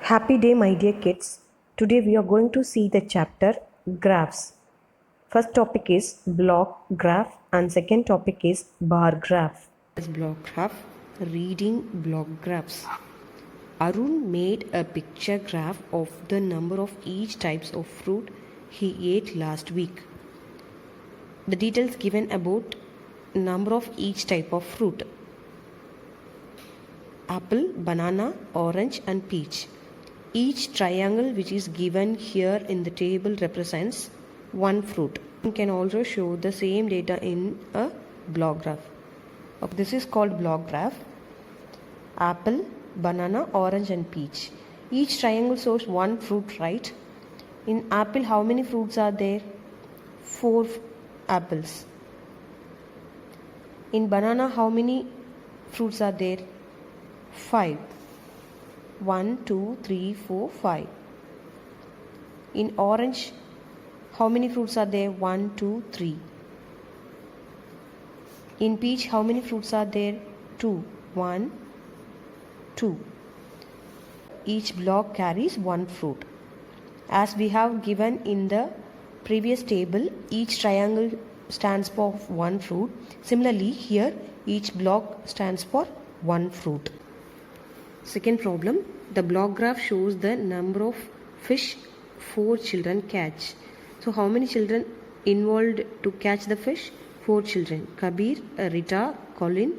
Happy day, my dear kids. Today we are going to see the chapter graphs. First topic is block graph and second topic is bar graph. Block graph, reading block graphs. Arun made a picture graph of the number of each types of fruit he ate last week. The details given about number of each type of fruit: apple, banana, orange and peach. Each triangle which is given here in the table represents one fruit. You can also show the same data in a block graph. Okay, this is called block graph. Apple, banana, orange and peach. Each triangle shows one fruit, right? In apple, how many fruits are there? 4 apples. In banana, how many fruits are there? 5. 1, 2, 3, 4, 5. In orange, how many fruits are there? 1, 2, 3. In peach, how many fruits are there? 2. 1, 2. Each block carries one fruit. As we have given in the previous table, each triangle stands for one fruit. Similarly, here each block stands for one fruit. Second problem, the block graph shows the number of fish 4 children catch. So how many children involved to catch the fish? 4 children. Kabir, Rita, Colin.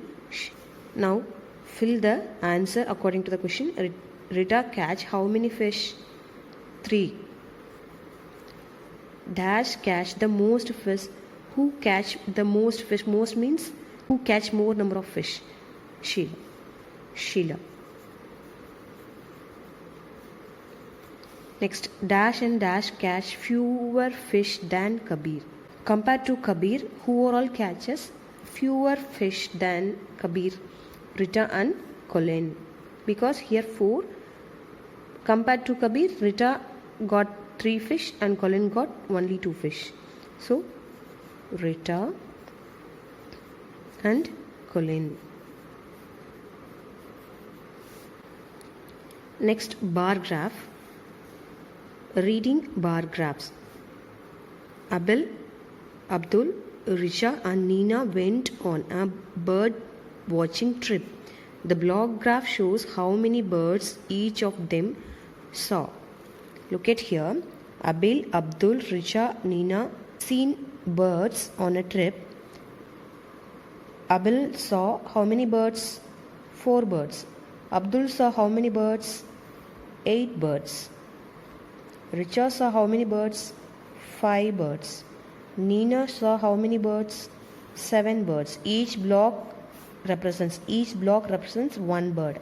Now fill the answer according to the question. Rita catch how many fish? 3. Dash catch the most fish. Who catch the most fish? Most means who catch more number of fish? Sheila. Next, dash and dash catch fewer fish than Kabir. Compared to Kabir, who all catches fewer fish than Kabir? Rita and Colin. Because here 4. Compared to Kabir, Rita got 3 fish and Colin got only 2 fish. So, Rita and Colin. Next, bar graph. Reading bar graphs. Abel, Abdul, Risha and Nina went on a bird watching trip. The block graph shows how many birds each of them saw. Look at here. Abel, Abdul, Risha, Nina seen birds on a trip. Abel saw how many birds? 4 birds. Abdul saw how many birds? 8 birds. Richa saw how many birds? 5 birds. Nina saw how many birds? 7 birds. Each block represents one bird.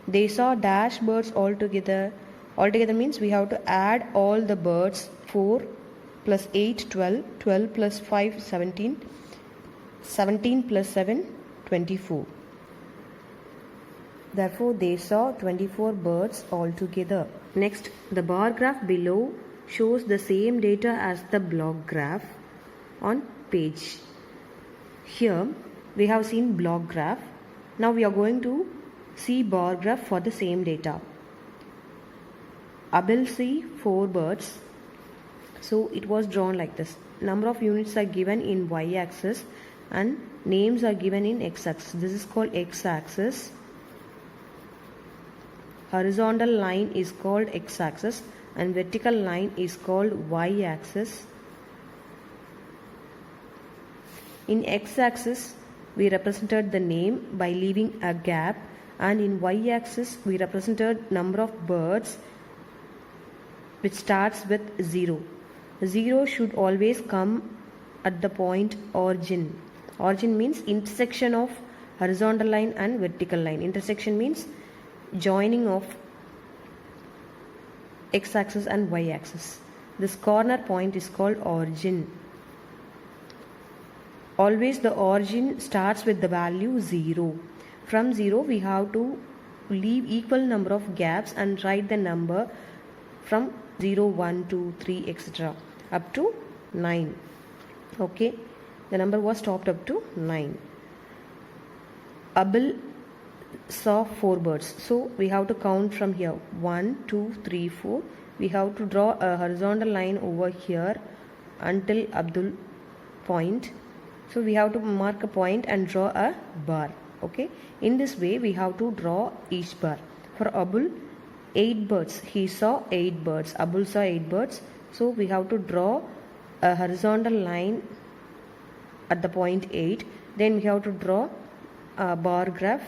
They saw dash birds altogether. Altogether means we have to add all the birds. 4 plus 8, 12. 12 plus 5, 17. 17 plus 7, 24. Therefore, they saw 24 birds altogether. Next, the bar graph below shows the same data as the block graph on page. Here, we have seen block graph. Now, we are going to see bar graph for the same data. Abel see 4 birds. So, it was drawn like this. Number of units are given in y-axis and names are given in x-axis. This is called x-axis. Horizontal line is called x-axis and vertical line is called y-axis. In x-axis, we represented the name by leaving a gap, and in y-axis, we represented number of birds which starts with 0. 0 should always come at the point origin. Origin means intersection of horizontal line and vertical line. Intersection means joining of x-axis and y-axis. This corner point is called origin. Always the origin starts with the value 0. From 0 we have to leave equal number of gaps and write the number from 0, 1, 2, 3 etc. up to 9. Okay, the number was stopped up to 9. Abel saw 4 birds. So we have to count from here 1, 2, 3, 4. We have to draw a horizontal line over here until Abdul point. So we have to mark a point and draw a bar. Okay, in this way we have to draw each bar. For Abul, 8 birds. He saw 8 birds. Abul saw 8 birds. So we have to draw a horizontal line at the point 8. Then we have to draw a bar graph.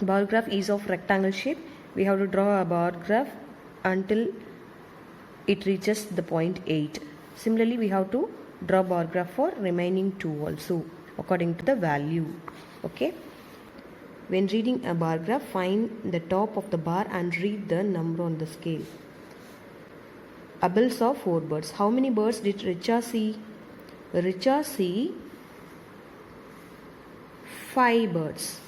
Bar graph is of rectangle shape. We have to draw a bar graph until it reaches the point 8. Similarly, we have to draw bar graph for remaining 2 also according to the value. Okay. When reading a bar graph, find the top of the bar and read the number on the scale. Abel saw 4 birds. How many birds did Richa see? Richa see 5 birds.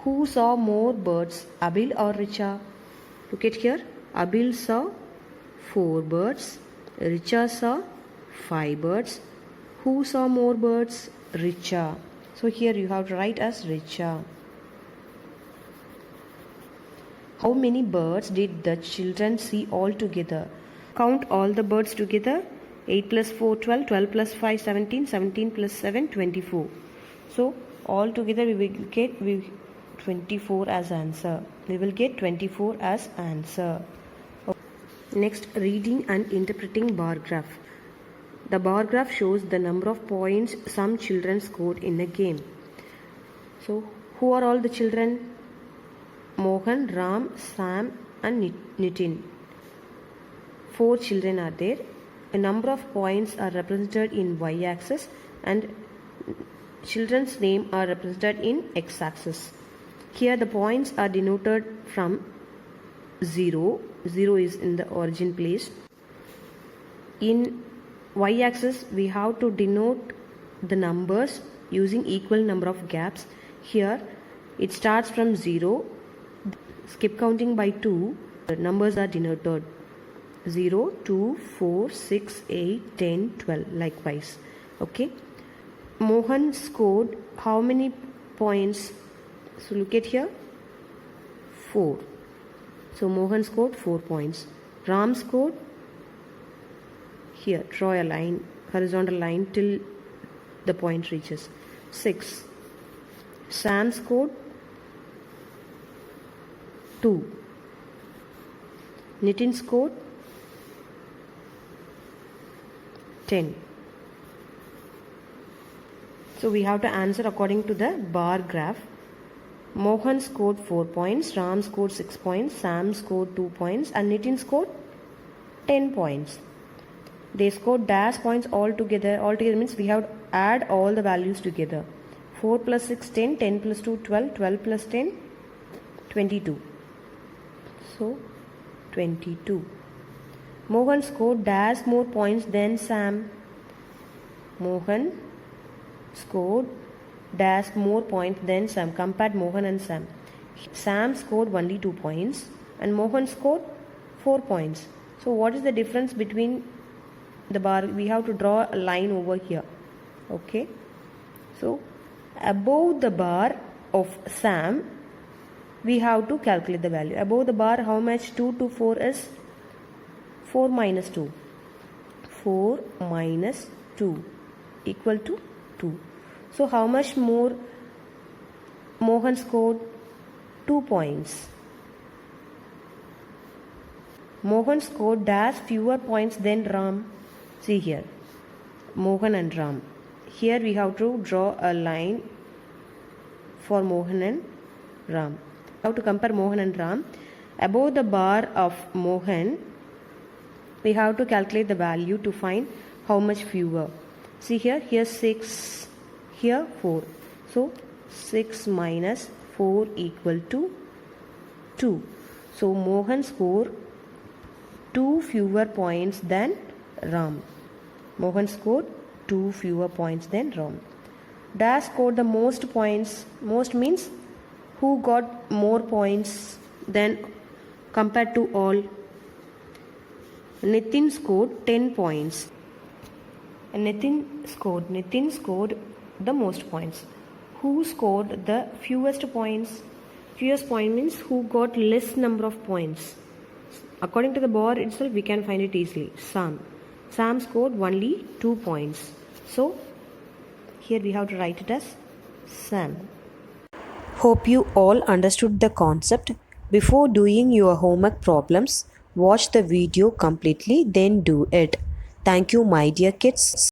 Who saw more birds, Abil or Richa? Look at here. Abil saw 4 birds. Richa saw 5 birds. Who saw more birds? Richa. So here you have to write as Richa. How many birds did the children see all together? Count all the birds together. 8 plus 4, 12. 12 plus 5, 17. 17 plus 7, 24. So all together we will get 24 as answer. We will get 24 as answer. Next, reading and interpreting bar graph. The bar graph shows the number of points some children scored in a game. So, who are all the children? Mohan, Ram, Sam and Nitin. 4 children are there. A number of points are represented in y-axis and children's name are represented in x-axis. Here the points are denoted from 0. 0 is in the origin place. In y-axis we have to denote the numbers using equal number of gaps. Here it starts from 0. Skip counting by 2. The numbers are denoted 0, 2, 4, 6, 8, 10, 12 likewise. Okay. Mohan scored how many points? So look at here, 4. So Mohan scored 4 points. Ram scored, here draw a line, horizontal line till the point reaches 6. Sam scored 2. Nitin scored 10. So we have to answer according to the bar graph. Mohan scored 4 points, Ram scored 6 points, Sam scored 2 points and Nitin scored 10 points. They scored dash points all together. All together means we have to add all the values together. 4 plus 6, 10, 10 plus 2, 12, 12 plus 10, 22. So 22. Mohan scored dash more points than Sam. Mohan scored dash more points than Sam. Compared Mohan and Sam. Sam scored only 2 points and Mohan scored 4 points. So what is the difference between the bar? We have to draw a line over here. Okay. So above the bar of Sam, we have to calculate the value. Above the bar, how much? 2 to 4 is 4 minus 2. 4 minus 2 equal to 2. So how much more? Mohan scored 2 points. Mohan scored dash fewer points than Ram. See here, Mohan and Ram. Here we have to draw a line for Mohan and Ram. How to compare Mohan and Ram? Above the bar of Mohan, we have to calculate the value to find how much fewer. See here 6, here 4. So 6 minus 4 equal to 2. So Mohan scored 2 fewer points than Ram. Mohan scored 2 fewer points than Ram. Dash scored the most points. Most means who got more points than compared to all. Nitin scored 10 points. And Nitin scored the most points. who scored the fewest points? Fewest point means who got less number of points. According to the board itself, we can find it easily. Sam scored only 2 points. So here we have to write it as Sam. Hope you all understood the concept. Before doing your homework problems, watch the video completely, then do it. Thank you, my dear kids.